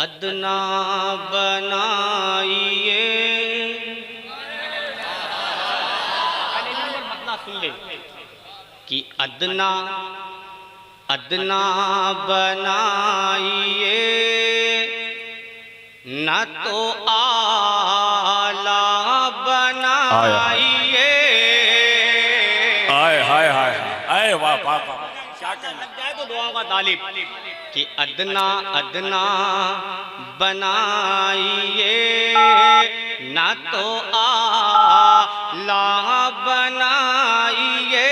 अदना बनाइए। मतलब सुन ले कि अदना अदना बनाइए, न तो आला बनाइए। हाय हाय हाय हाय, वाह वाह वाह, क्या कहना। लग जाए तो दुआओं का तालिब कि अदना अदना बनाइए, न तो आला बनाइए।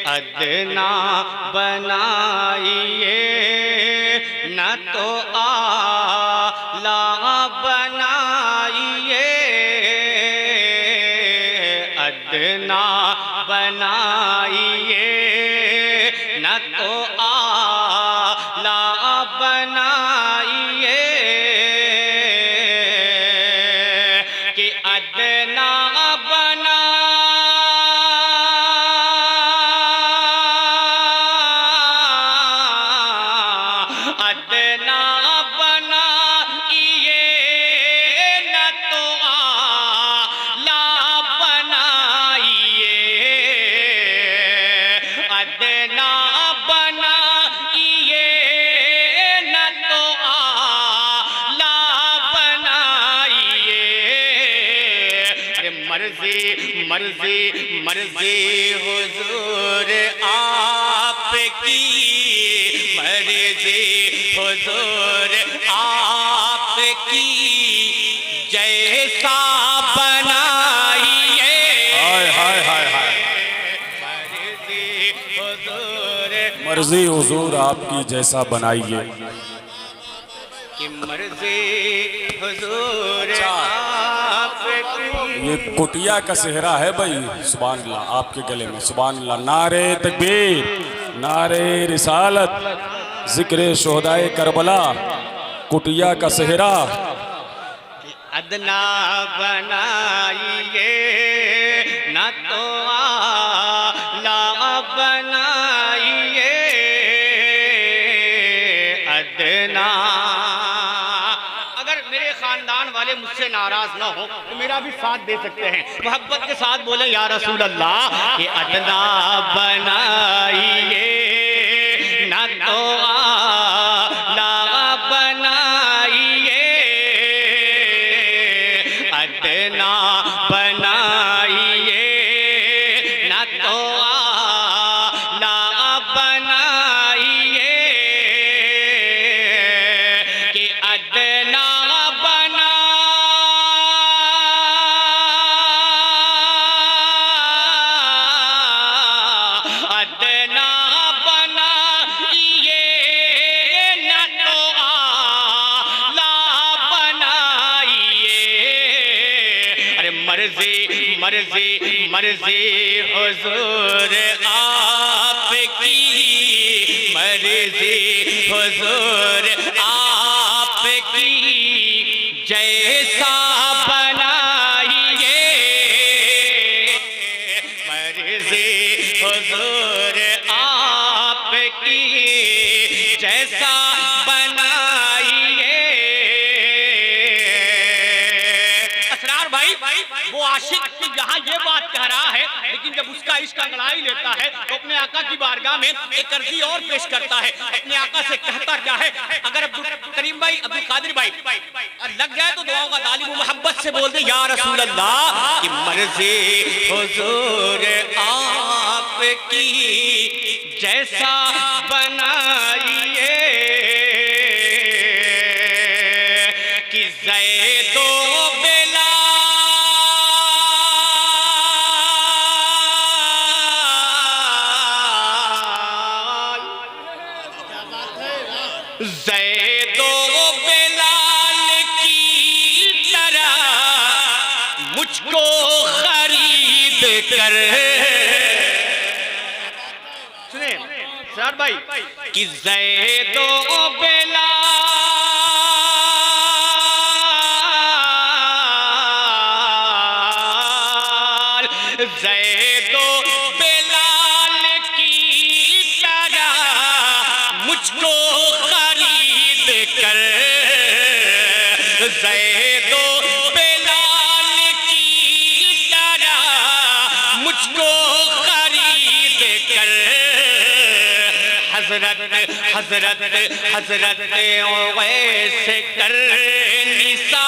अदना बनाइए, न तो आला बनाइए। अदना बनाइए, न तो आला बनाइए। कि अदना बना अदना बनाइए, न तो आला बनाइए। अदना बनाइए, न तो आला बनाइए। अरे मर्जी मर्जी मर्जी हुजूर आपकी, मर्जी हुजूर आपकी, जैसा बनाइए। हाय हाय हाय हाय, मर्जी हुजूर मर्जी हुजूर आपकी जैसा बनाइए। की, मर्जी हुजूर आपकी। ये कुटिया का सेहरा है भाई, सुभान अल्लाह आपके गले में, सुभान अल्लाह। नारे तकबीर, नारे रिसालत, जिक्र शोहदाए करबला, कुटिया का सेहरा। अदना बनाइए, न तो आला बनाइए। अदना, अगर मेरे खानदान वाले मुझसे नाराज ना हो तो मेरा भी साथ दे सकते हैं, मोहब्बत के साथ बोले या रसूल अल्लाह कि अदना बनाइए, न तो आला बनाइए। अदना बनाइए, न तो आला बनाइए। कि अदना बना अदना बनाइए, न तो आला बनाइए। अरे मर्जी मर्जी मर्जी हुजूर आपकी, मर्जी हुजूर आपकी, जैसा बनाइए। मर्जी हुजूर आपकी, जैसा बनाइए। असरार भाई, वो आशिक यहाँ ये बात कह रहा है, लेकिन जब उसका इश्क अंगड़ाई लेता है तो अपने आका की बारगाह में एक अर्जी और पेश करता है। अपने आका से कहता क्या है, अगर अब्दुल करीम भाई, अब्दुल कादिर भाई लग जाए तो दुआओं का तालिब मोहब्बत से बोल दे या रसूल अल्लाह कि मर्जी हुजूर आपकी, जैसा बनाइए। कि ज़ैदो ज़ैदो बिलाल की तरह मुझको खरीद कर, सुने सर भाई, कि ज़ैदो बिलाल, ज़ैदो बिलाल की तरह मुझको खरीद हजरत हजरत हजरत ओवैस करनिसा,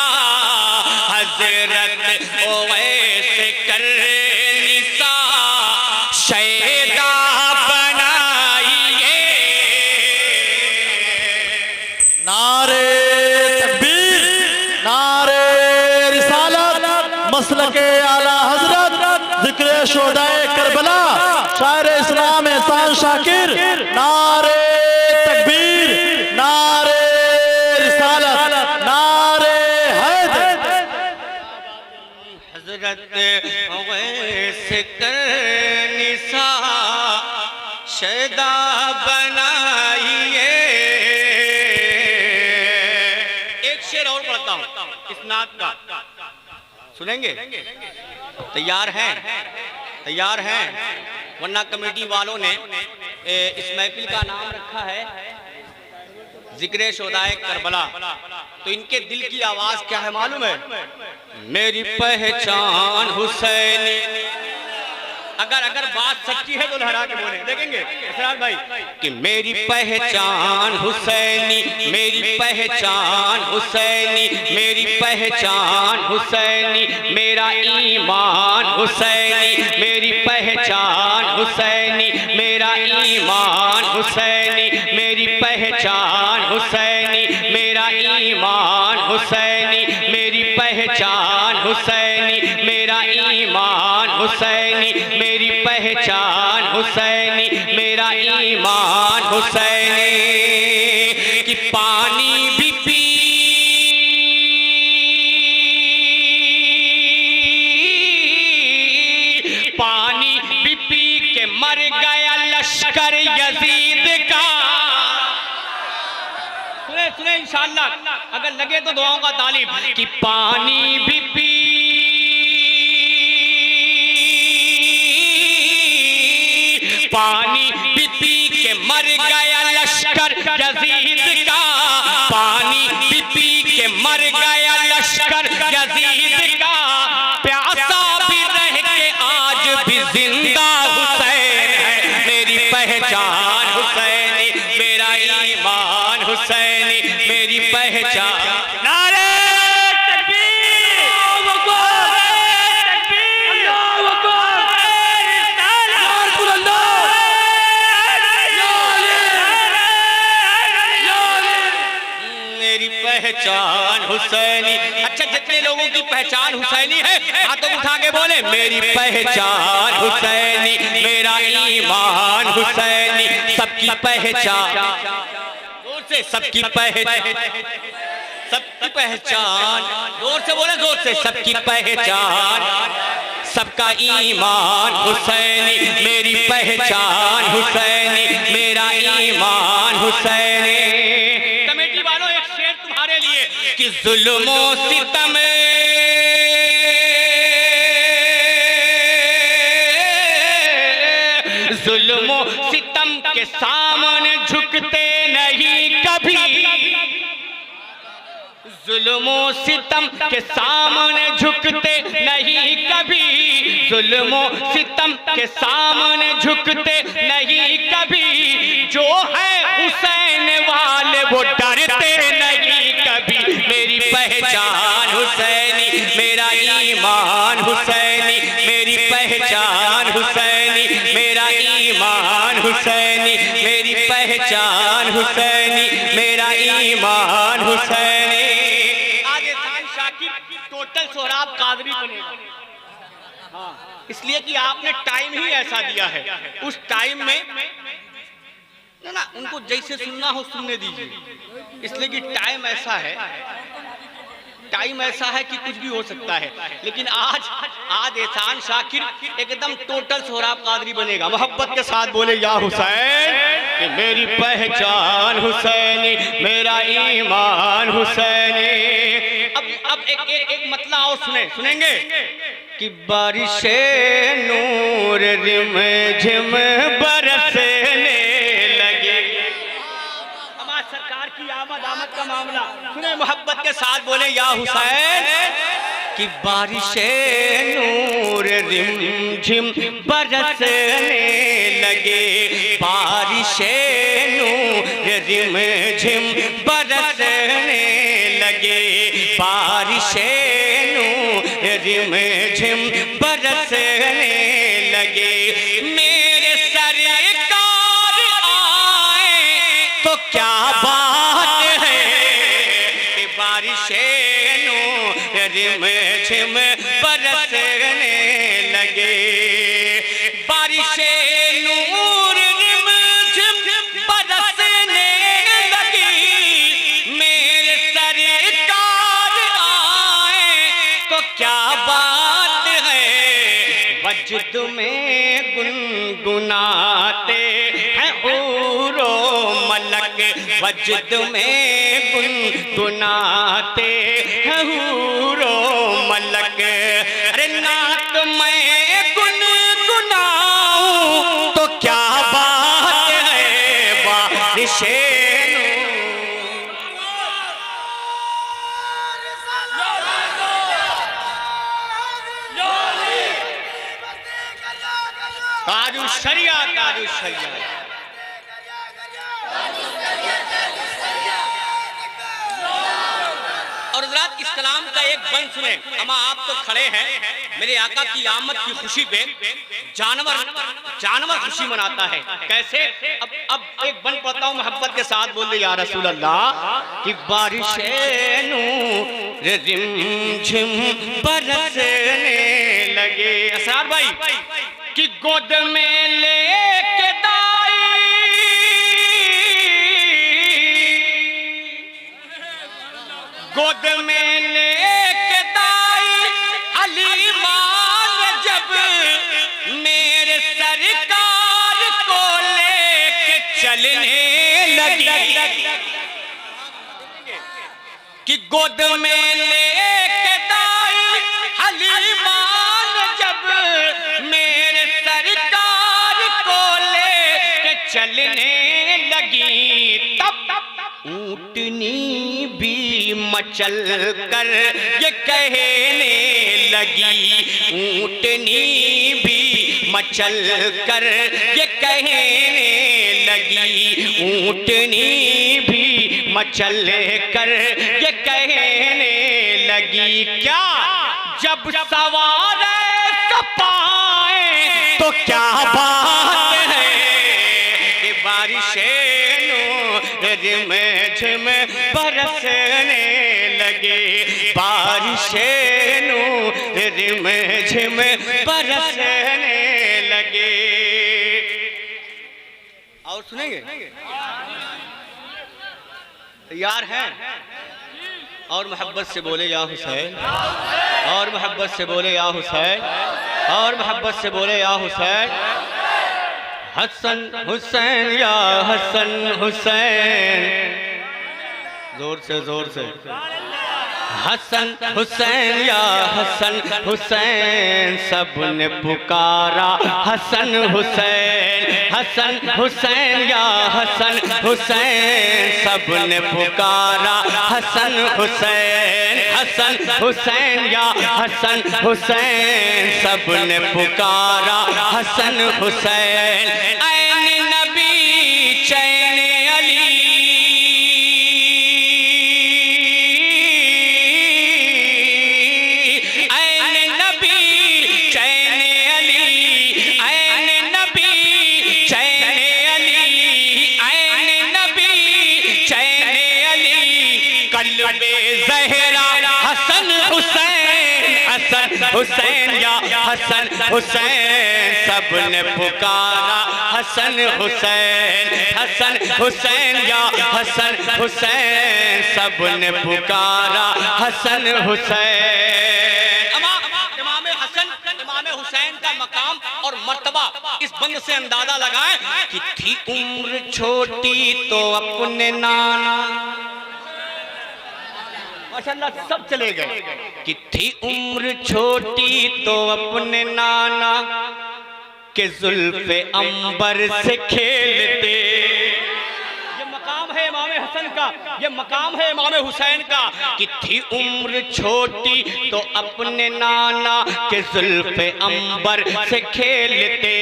हजरत ओवैस करनिसा शैदा बनाइए। नारे तकबीर, नारे रिसालत, मसलके आला हजरत, जिक्र शोहदाए करबला, शायर इस्लाम एहसान शाकिर। नारे तकबीर, नारे रिसालत, नारे हैदर। हजरत ओवैस करनिसा शैदा बनाइए। एक शेर और पढ़ता हूँ इस नात का, सुनेंगे? तैयार हैं? तैयार हैं? वरना कमेटी वालों ने इस महफिल का नाम रखा है जिक्र शोहदाए करबला, तो इनके दिल की आवाज क्या है मालूम है? मेरी पहचान हुसैनी। अगर बात सच्ची है तो लहरा के बोले, देखेंगे असरार भाई कि मेरी पहचान हुसैनी, मेरी पहचान हुसैनी, मेरी पहचान हुसैनी, मेरा ईमान हुसैनी, मेरी पहचान हुसैनी, मेरा ईमान हुसैनी, मेरी पहचान हुसैनी, मेरा ईमान हुसैनी, मेरी पहचान हुसैनी, मेरा ईमान हुसैनी, मेरी पहचान हुसैनी, मेरा ईमान हुसैनी। कि पानी भी पी पानी भी पी के मर गया लश्कर यजीद का। सुने सुने इंशाअल्लाह, अगर लगे तो दुआओं का तालिब। कि पानी भी पी पानी भी पी के मर गया लश्कर यजीद का, पानी भी पी के मर गया लश्कर यजीद का, प्यासा भी रह के आज भी जिंदा हुसैन है। मेरी पहचान हुसैनी, मेरा ईमान हुसैनी, मेरी पहचान। नारे पहचान हुसैनी। अच्छा, जितने लोगों की पहचान हुसैनी है हाथों उठा के बोले मेरी पहचान हुसैनी, मेरा ईमान हुसैनी। सबकी पहचान जोर से, सबकी पहचान, सबकी पहचान जोर से बोले, जोर से। सबकी पहचान, सबका ईमान हुसैनी, मेरी पहचान हुसैनी, मेरा ईमान हुसैनी। कमेटी वालों एक शेर तुम्हारे लिए कि जुल्मो सितम जुल्मो सितम के सामने झुकते नहीं कभी, जुल्मो सितम के सामने झुकते नहीं कभी, जुल्मो सितम के सामने झुकते नहीं कभी। जो है हुसैन वाले वो डरते नहीं कभी। मेरी पहचान हुसैनी, मेरा ईमान हुसैनी, मेरी पहचान हुसैनी, मेरा ईमान हुसैनी, मेरी पहचान हुसैनी, मेरा ईमान हुसैनी। आज एहसान शाकिर टोटल सोहराब कादरी बनेगा, हाँ, इसलिए कि आपने टाइम ही ऐसा दिया है। उस टाइम में ना उनको जैसे सुनना हो सुनने दीजिए, इसलिए कि टाइम ऐसा है, टाइम ऐसा है कि कुछ भी हो सकता है। लेकिन आज एहसान शाकिर एकदम टोटल सोहराब कादरी बनेगा। मोहब्बत के साथ बोले या हुसैन, कि मेरी पहचान हुसैनी, मेरा ईमान हुसैनी। अब एक मतला और सुनेंगे कि बारिशे नूर रिम झिम बरसने लगे। हमारी सरकार की आमद का मामला सुने, मोहब्बत के साथ बोले या हुसैन, कि बारिशे नूर रिम झिम बरसने लगे, बारिशे रिम झिम बरसने लगे, बारिशें नूर रिम झिम बरसने लगे। मेरे सरकार आए तो क्या बात है, कि बारिशें नूर रिम झिम बरसने लगे। बारिशें नूर रिम झिम बरसने लगी, मेरे सरकार आए तो क्या बात है। वजद में गुनगुनाते हैं हूरो मलक, वजद में गुनगुनाते हैं हूरो मलक। अरे नात मैं गुनगुनाऊं तो क्या बात है, बारिशें ताजु शरिया, ताजु शरिया। और हज़रात इस कलाम का एक बंद सुने। अमा आप तो खड़े हैं, मेरे आका की आमद की खुशी पे जानवर खुशी मनाता है। कैसे? अब एक बंद पढ़ता हूँ, मोहब्बत के साथ बोल या रसूल अल्लाह, कि बारिशें नूर रिम झिम बरसने लगे। असरार भाई कि गोद में लेके दाई, गोद में लेके दाई हलीमान जब मेरे सरकार को लेके चलने लगी, कि गोद में लेके दाई हलीमान जब मेरे सरकार को लेके चलने लगी, तब ऊँटनी भी मचल कर ये कहने लगी, ऊँटनी भी मचल कर ये कहने लगी, ऊँटनी भी मचल कर ये कहने लगी। क्या जब सवार कपाए तो क्या बात है, कि बारिशें रिम झिम बरसने लगे, बारिशें रिम झिम बरसने लगे। और सुनेंगे? तैयार हैं? और मोहब्बत से बोले या हुसैन, और मोहब्बत से बोले या हुसैन, और मोहब्बत से बोले या हुसैन। हसन हुसैन या हसन हुसैन, जोर से हसन हुसैन या हसन हुसैन, सबने पुकारा हसन हुसैन, हसन हुसैन या हसन हुसैन, सबने पुकारा हसन हुसैन, हसन हुसैन या हसन हुसैन, सबने पुकारा हसन हुसैन। ऐन नबी चैन अली, ऐन नबी चैन अली, ऐन नबी चैन अली, ऐन नबी चैन अली, कल्बे ज़हरा हसन हुसैन, हसन हुसैन या हसन हुसैन, सबने पुकारा हसन हुसैन, हसन हुसैन या हसन हुसैन, सबने पुकारा हसन हुसैन। इमाम हसन इमाम हुसैन का मकाम और मर्तबा इस बंद से अंदाजा लगाएं कि थी उम्र छोटी तो अपने नाना, माशाअल्लाह सब चले गए, कि थी उम्र छोटी तो अपने नाना के जुल्फे अंबर से खेलते। ये मकाम है इमाम हसन का, ये मकाम है इमाम हुसैन का, कि थी उम्र छोटी तो अपने नाना के जुल्फे अंबर से खेलते।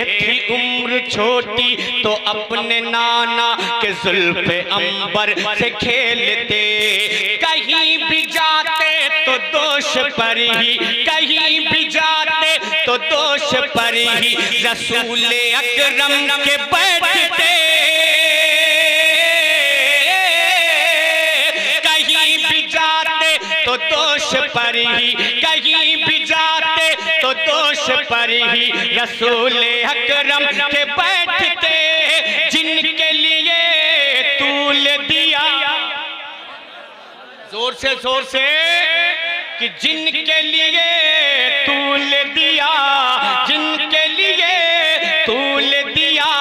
थी उम्र छोटी तो अपने नाना के जुल्फे अंबर से खेलते, कहीं भी जाते तो दोष पर ही, कहीं भी जाते तो दोष पर ही रसूल अकरम के बैठते, कहीं भी जाते तो दोष पर ही, कहीं भी जाते तो दोष पर ही रसूल अकरम के बैठते, जिनके लिए तूल दिया, जोर से कि जिनके लिए तूल दिया, जिनके लिए तूल दिया,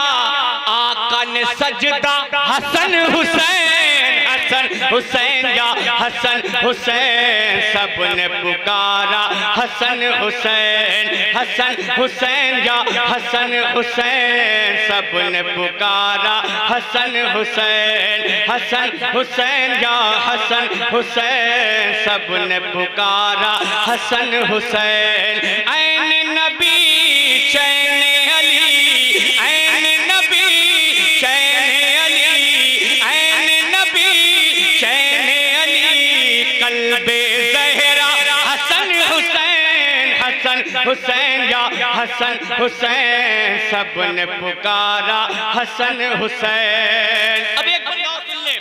आका ने सजदा हसन हुसैन, हसन हुसैन या हसन हुसैन, सबने पुकारा हसन हुसैन, हसन हुसैन या हसन हुसैन, सबने पुकारा हसन हुसैन, हसन हुसैन या हसन हुसैन, सबने पुकारा हसन हुसैन। ऐन नबी चैन अली, ऐन नबी चैन अली, ऐन नबी चैन अली, कल्बे ज़हरा हसन हुसैन, हसन हुसैन या हसन हुसैन, सबने पुकारा हसन हुसैन। अब एक बंदा और सुन ले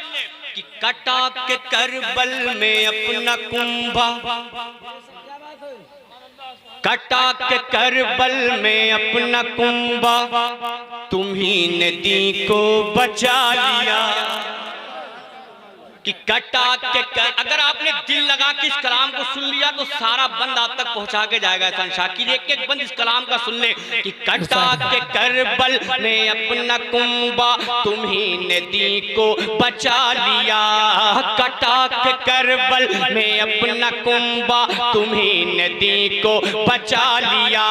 कि कटा के करबल में अपना कुंभा, कटा के करबल में अपना कुंभा, तुम्ही ने दी को बचा लिया, कि कटा के अगर आपने दिल लगा के इस कलाम को सुन लिया तो सारा बंद आप तक पहुंचा के जाएगा। एहसान शाकिर एक एक बंद इस कलाम का सुन ले कि कटा के करबल में अपना कुंबा, तुम्ही ने दी को बचा लिया, कटा के करबल में अपना कुंबा, तुम्ही ने दी को बचा लिया,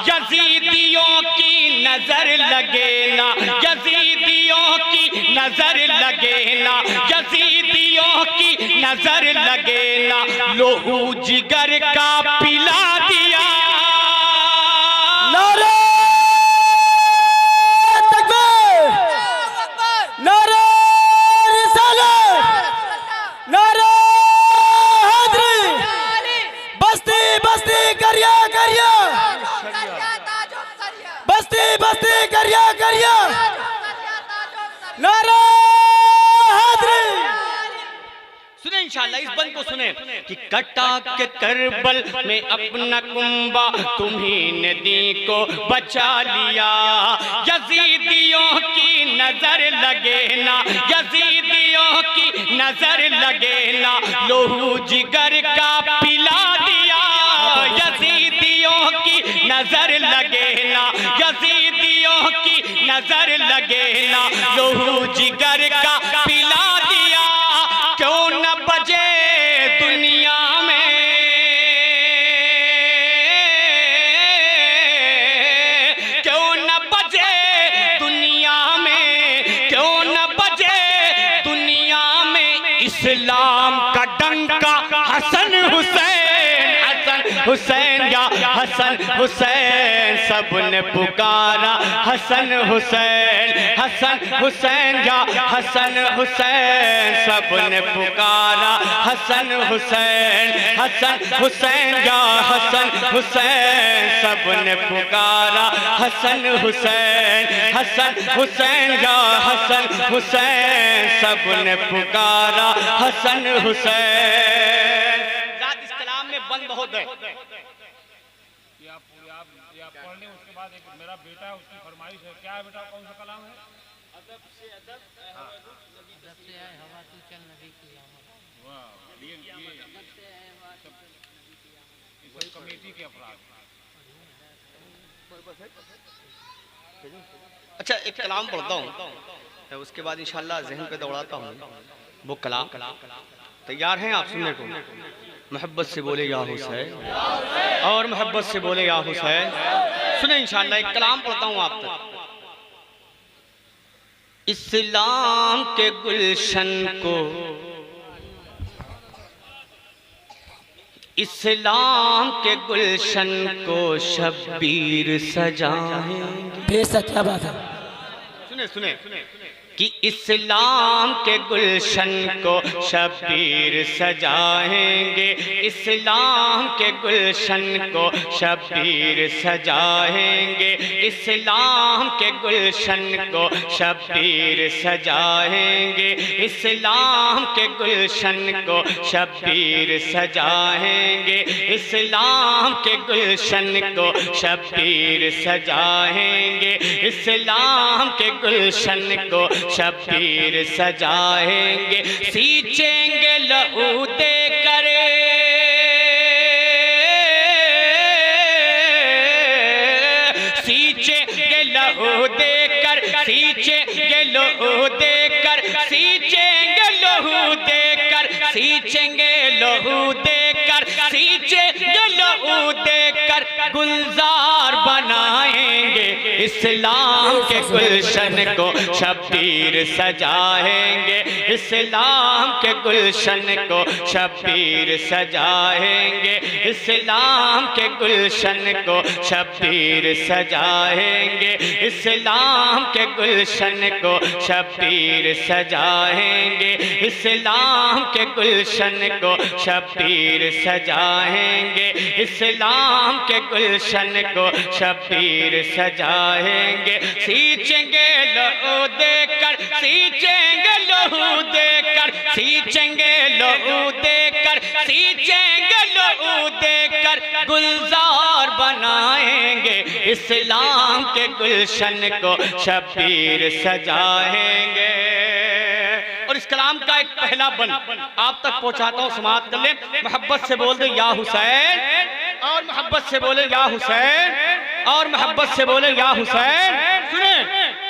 यजीदियों की नजर लगे ना, यजीदियों की नजर लगे ना, यजीदियों की नजर लगे ना, लोहू जिगर का पिला दिया। नारे तकबीर, नारे रिसालत, नारे हैदरी, बस्ती बस्ती करिया करिया, बस्ती बस्ती करिया करिया, नारे सुने इंशाअल्लाह इस बंद को सुने कि कटा के करबल में अपना कुंबा, तुम्ही ने दी को बचा लिया, यजीदियों की नजर लगे ना, यजीदियों की नजर लगे ना, लोहू जिगर का पिला दिया, यजीदियों की नजर लगे ना, यजीदियों की नजर लगे ना, लोहू जिगर का पिला दिया, क्यों न बजे दुनिया में, क्यों न बजे दुनिया में, क्यों न बजे दुनिया में इस्लाम का डंका, हसन हुसैन, हसन हुसैन या हसन हुसैन, सबने पुकारा हसन हुसैन, हसन हुसैन या हसन हुसैन, सबने पुकारा हसन हुसैन, हसन हुसैन या हसन हुसैन, सबने पुकारा हसन हुसैन, हसन हुसैन या हसन हुसैन, सबने पुकारा हसन हुसैन। जात इस कलाम में बंद बहुत है। आप पढ़ लें, उसके बाद एक मेरा बेटा है, उसकी फरमाइश है। क्या है बेटा, कौन सा कलाम है? अदब से अदब, अदब से है हवा तू चल नबी की आमद। वाह, ये सब कमेटी के अफराद। अच्छा, एक कलाम पढ़ता हूँ, उसके बाद इंशाअल्लाह ज़हन पे दौड़ाता हूँ। वो कलाम तैयार हैं आप सुनने को? मोहब्बत से बोले या हुसैन, और मोहब्बत से बोले या हुसैन। सुने इंशाअल्लाह, एक कलाम पढ़ता हूँ आप तक। इस्लाम के गुलशन को इस्लाम के गुलशन को शब्बीर सजाएंगे। बेशक, क्या बात है। सुने सुने कि इस्लाम के गुलशन को शब्बीर सजाएंगे, इस्लाम के गुलशन को शब्बीर सजाएंगे, इस्लाम के गुलशन को शब्बीर सजाएंगे, इस्लाम के गुलशन को शब्बीर सजाएंगे, इस्लाम के गुलशन को शब्बीर सजाएंगे, इस्लाम के गुलशन को शब्बीर सजाएंगे। सींचेंगे लहू देकर, सींचेंगे लहू देकर, सींचेंगे लहू देकर, सींचेंगे लहू देकर, सींचेंगे लहू देकर, सींचेंगे लहू देकर गुलजार बनाएंगे। इस्लाम के गुलशन को शब्बीर सजाएंगे, इस्लाम के गुलशन को शब्बीर सजाएंगे, इस्लाम के गुलशन को शब्बीर सजाएंगे, इस्लाम के गुलशन को शब्बीर सजाएंगे, इस्लाम के गुलशन को शब्बीर सजाएंगे, इस्लाम के गुलशन को शब्बीर सजाएंगे। सींचेंगे लहू देकर, सींचेंगे लहू देकर, सींचेंगे लहू देकर, सींचेंगे लहू देकर गुलजार बनाएंगे। इस्लाम के गुलशन को शब्बीर सजाएंगे। और इस कलाम का एक पहला बन आप तक पहुंचाता हूं, समाप्त कर ले। मोहब्बत से बोल दे या हुसैन, और मोहब्बत से बोले या हुसैन, और मोहब्बत से बोले या हुसैन। सुने,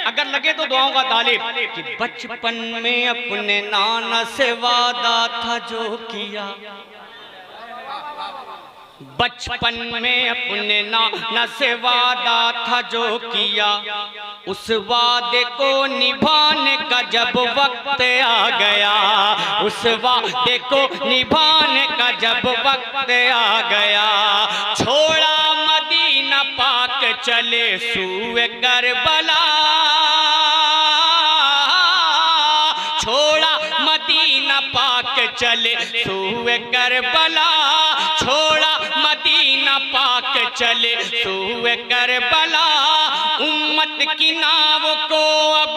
अगर लगे तो दुआओं का तालिब कि बचपन में अपने नाना से वादा था जो किया, बचपन में अपने नाना से वादा था जो किया, उस वादे को निभाने का जब वक्त आ गया, उस वादे को निभाने का जब वक्त आ गया, छोड़ा मदीना पाक चले सूए करबला, छोड़ा मदीना पाक चले सूए करबला, छोड़ा मदीना पाक चले सूए करबला, उम्मत की नाव को अब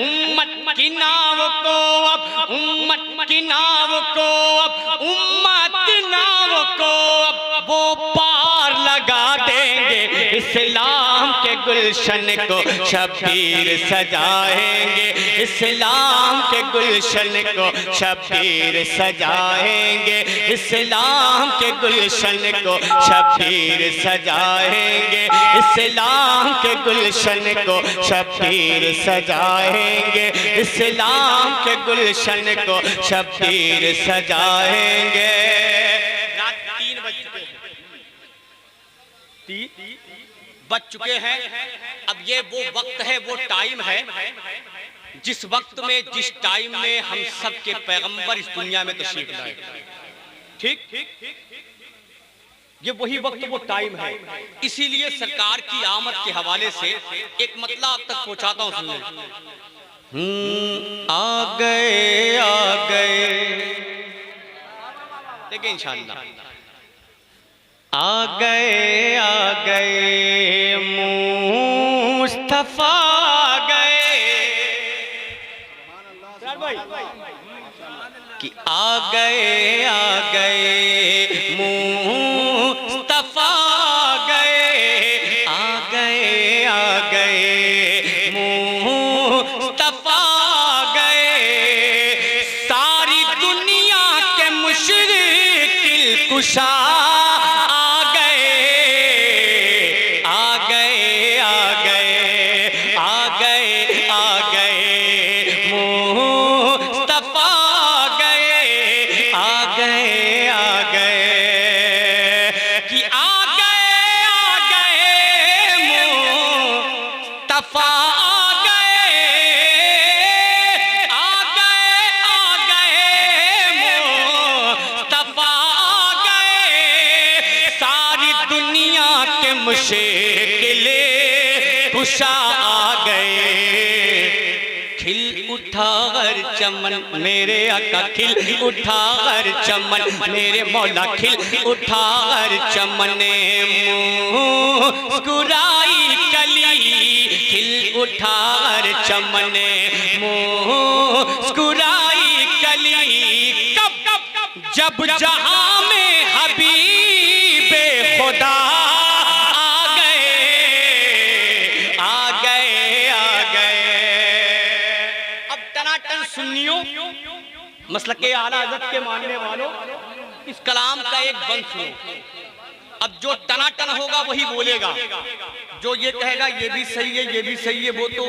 उम्मत की नाव को अब उम्मत की नाव को अब उम्मत नाव को अब वो पार लगा देंगे। इस्लाम के गुलशन को शब्बीर सजाएंगे, इस्लाम के गुलशन को शब्बीर सजाएंगे, इस्लाम के गुलशन को शब्बीर सजाएंगे, इस्लाम के गुलशन को शब्बीर सजाएंगे, इस्लाम के गुलशन को शब्बीर सजाएंगे। रात 3 बज चुके हैं। अब ये वो वक्त है, वो टाइम है जिस वक्त में, जिस टाइम में हम सब के पैगंबर इस दुनिया में तशरीफ लाए। ठीक, ये वही वक्त, वो टाइम है। इसीलिए सरकार की आमद के हवाले से एक मतलब आप तक पहुंचाता हूं, सुनिए। आ गए देखिए इंशाअल्लाह, आ गए मुस्तफा कि आ गए मुस्तफा गए, आ गए मुस्तफा गए, सारी दुनिया के मुश्किल कुशा आ बेहुशा आ गए। खिल उठा हर चमन मेरे आका, खिल उठा हर चमन मेरे मौला, खिल उठा हर चमन। मुस्कुराई कली, खिल उठा हर चमन, मुस्कुराई कली। कब जब जहां में हबीबे खुदा आ गए, आ गए, आ गए। अब टनाटन सुन्नियों, मसलक के आला हज़रत के मानने वालों, इस कलाम का एक बंद सुनो। अब जो टनाटन होगा वही बोलेगा, जो ये कहेगा ये भी सही है, ये भी सही है, वो तो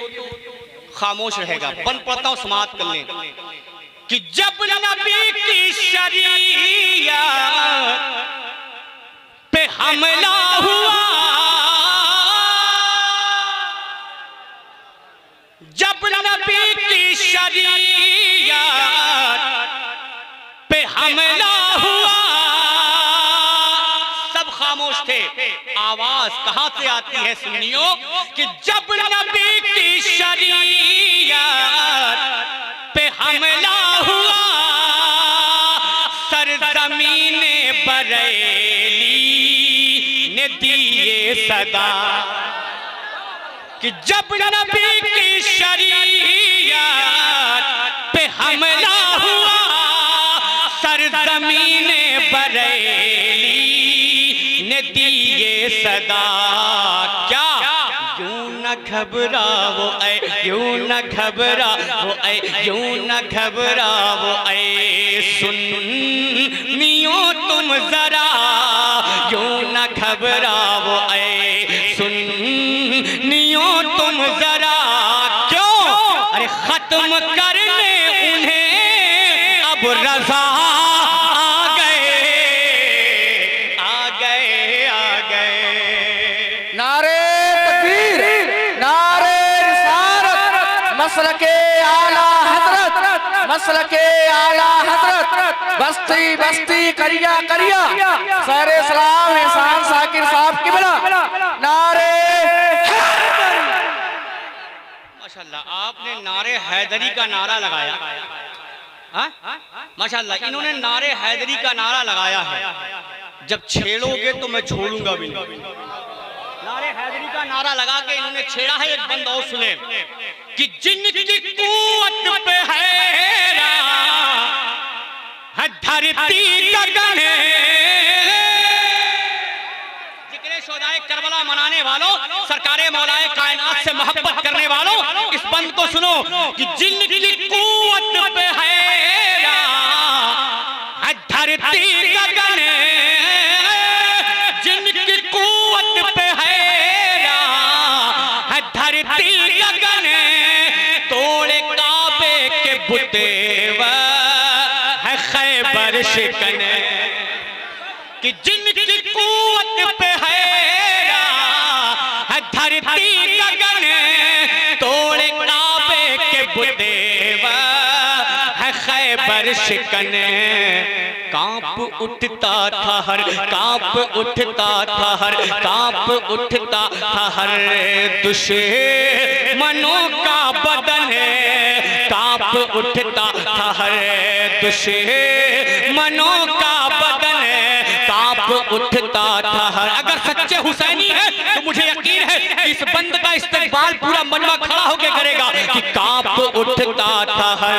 खामोश रहेगा। बंद पढ़ता हूं, समाप्त कर लें कि जब नबी की शरीयत पे हमला हुआ, जब नबी की शरीयत पे हमला हुआ, सब खामोश थे। आवाज कहां से आती है सुनियो कि जब नबी की शरीयत पे हमला हुआ, सरज़मीने बरेली ने दिए सदा कि जब नबी की शरीयत पे हमला हुआ, सरज़मीने बरेली ने दिए सदा। क्या यूं न घबराओ ऐ, यूं न घबराओ ऐ, यूं न घबराओ ऐ सुन्नियों तुम जरा, यूं न घबराओ ऐ सुन्नियों तुम जरा। क्यों? अरे खत्म करने उन्हें अब रज़ा आ गए, आ गए, आ गए। नारे तकबीर, नारे रिसालत, मसलके आला हजरत, मसलके आला हजरत, बस्ती बस्ती करिया करिया, सारे सलाम एहसान साकिर साहब की बला। नारे माशाल्लाह, आपने नारे हैदरी का नारा लगाया। हाँ? माशाल्लाह, इन्होंने नारे हैदरी का नारा लगाया है। जब छेड़ोगे तो मैं छोड़ूंगा भी नहीं। नारे हैदरी का नारा लगा के इन्होंने छेड़ा है। एक बंद और सुने कि जिनकी कुव्वत पे हैरा है धरती गगन, जिक्रे शोहदाए करबला मनाने वालों, सरकारे मौलाए कायनात से मोहब्बत करने वालों, इस बंद को सुनो कि जिनकी कुव्वत पे हैरा है धरती गगन, जिनकी कुव्वत पे हैरा है धरती गगन, तोड़े काबे के बुते है खैबर शिकन। कि जिनकी कुव्वत पे हैरा है धरती गगन, तोड़े काबे के बुते है खैबर शिकन। कांप उठता था हर, कांप उठता था हर, कांप उठता था हर दुश्मनों का बदन, कांप उठता था हर दुश्मनों का बदन, कांप उठता था हर। अगर सच्चे हुसैनी है तो मुझे यकीन है कि इस बंद का इस्तेमाल पूरा मजमा खड़ा होकर करेगा कि कांप उठता था हर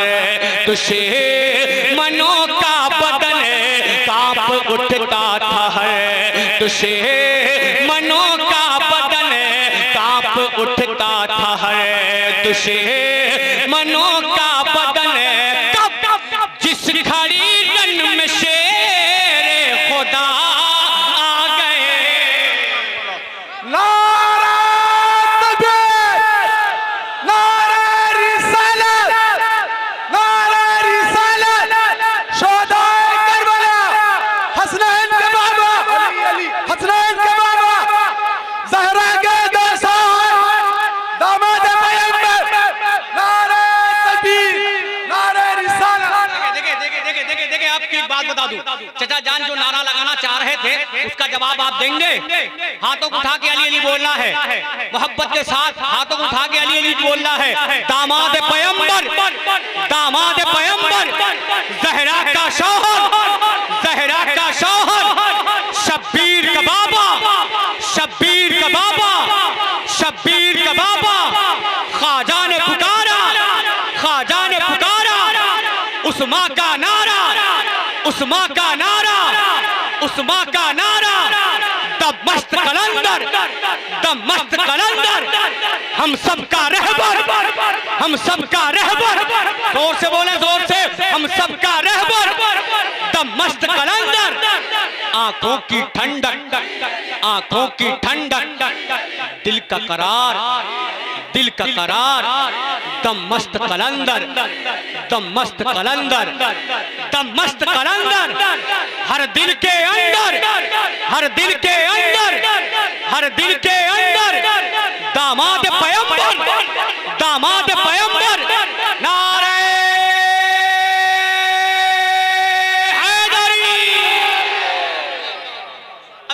दुश्मनों का बदन, कांप उठता था हर दुश्मनों का बदन, कांप उठता था हर दुश्मनों का बदन। कब जिस घड़ी रन में शेर खुदा आ गए। नारा तकबीर, नारा रिसालत, नारा रिसालत, शोहदाए करबला, हसनैन के बाबा, हसनैन के बाबा, ज़हरा के दामाद पैगंबर, नारा चचा जान जो नारा लगाना चाह रहे थे उसका जवाब आप देंगे? हाथों को उठा के अली अली बोलना है, मोहब्बत के साथ हाथों को उठा के अली अली बोलना है। दामाद पैगंबर, दामाद पैगंबर, ज़हरा का शौहर, ज़हरा का शौहर, शब्बीर का बाबा, शब्बीर का बाबा, शब्बीर का बाबा। ख्वाजा ने पुकारा, ख्वाजा ने पुकारा, उस माँ का नारा, उस माँ का नारा, उस माँ का नारा। दमश्क कलंदर, दमश्क कलंदर, हम सबका रहबर, हम सबका रहबर। जोर से बोले, जोर से, हम सबका रहबर। दमश्क कलंदर, आंखों की ठंडक, आंखों की ठंडक, दिल का करार, दिल का करार। दमश्क कलंदर, दमश्क कलंदर, दमश्क कलंदर। हर दिल के अंदर, हर दिल के अंदर, हर दिल के अंदर दामाद पैगंबर, दामाद पैगंबर। नारे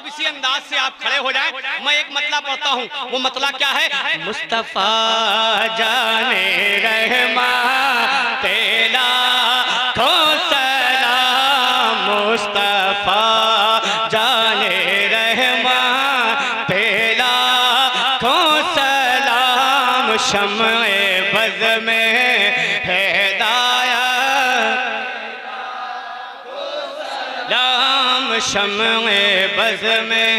इसी अंदाज से आप खड़े हो जाएं। मैं एक मतला पढ़ता हूं, वो मतला क्या है? मुस्तफा जाने रहमा तेरा खो सलाम, मुस्तफा जाने रहमा तेरा खो सलाम। शम्ए बज़ में हिदायत, लाम शम्ए बज़ में।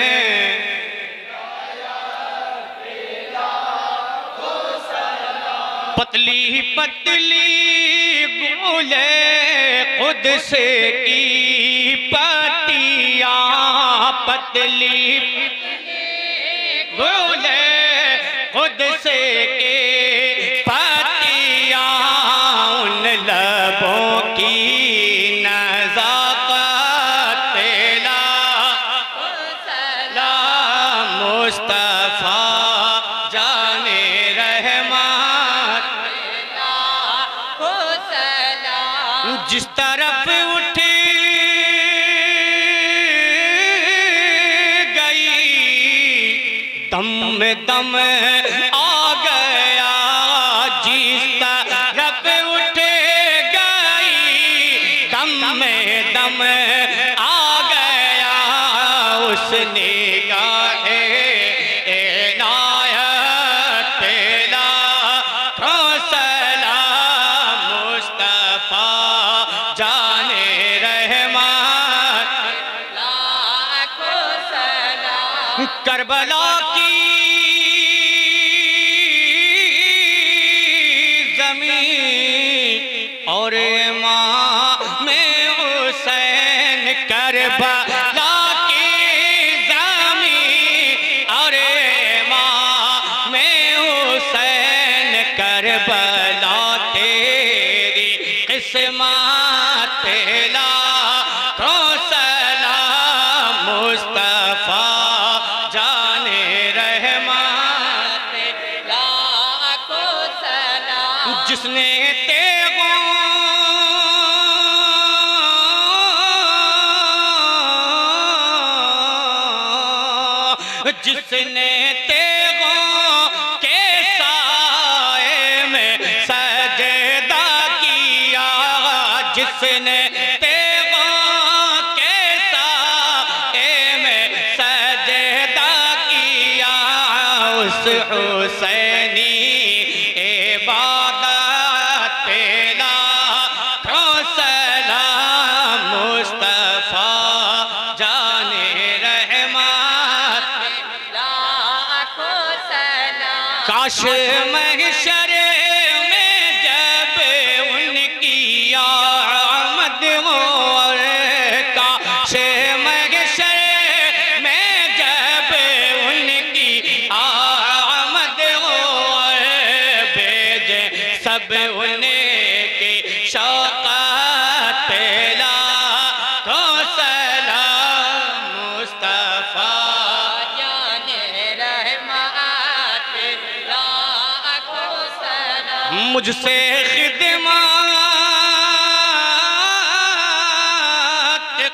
पतली पतली गोले कुद्स की पतिया, पतली गोले कुद्स के पतिया। उन लबों की नज़ाकत पेला सलाम, मुस्तफा जाने रहमत जिस तरफ उठ गई दम में दम आ गया। जिस तरफ उठ गई दम में दम आ गया। उसने गाहे इनायत पेला खो सलाम, मुस्तफा जाने रहमत लाखो सलाम। करबला की जमीन और माँ में हुसैन, करबला की जमीन और माँ में हुसैन। करबला तेरी किस्मत पेला खो सलाम, मुस्तफा जाने रहमत लाखो सलाम। जिसने जिसने तेगों के साए में सजदा किया, जिसने तेगों के साए में सजदा किया। उस हुसैनी इबादत पेला खो सलाम, मुस्तफा जाने रहमत लाखो सलाम। काश महशर में जब उनकी आमद हो, और काश महशर में जब उनकी आमद हो, और भेजे सब उनकी शौकत पेला खो सलाम, मुस्तफा जाने रहमत लाखो सलाम। मुझसे खिदमत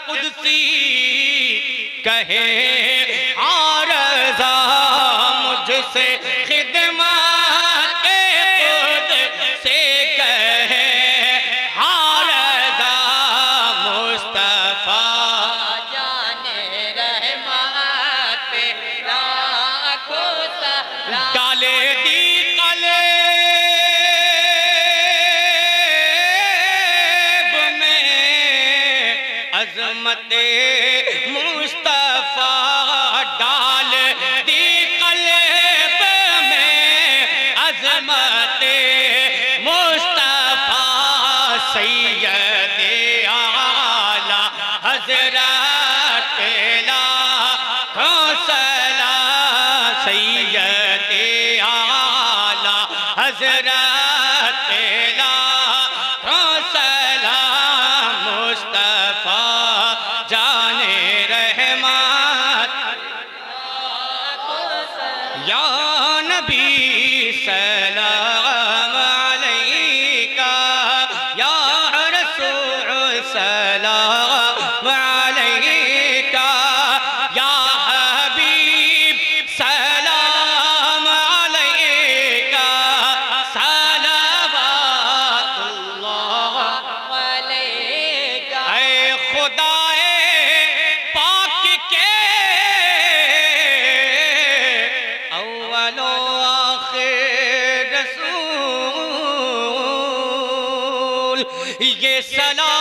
कुद्स कुर्सी कहे आरज़ा मुझसे खिदमत खुद से कहे आरज़ा मुस्तफ़ा जाने रहमत पे लाखों सलाम। डाले दी कलेब में अज़मत मुस्तफ़ा डाल दी कलेब में अज़मत मुस्तफ़ा सैयद आला हज़रत लाखों सलाम सैयद आला हज़रत लाखों सलाम मुस्तफ़ा जाने रहमत या नबी सलाम अलैका या रसूल सलाम अलैका या हबीब सलाम अलैका सलावतुल्लाह अलैका ऐ खुदाए पाक के अव्वलो आखिर रसूल ये सलाम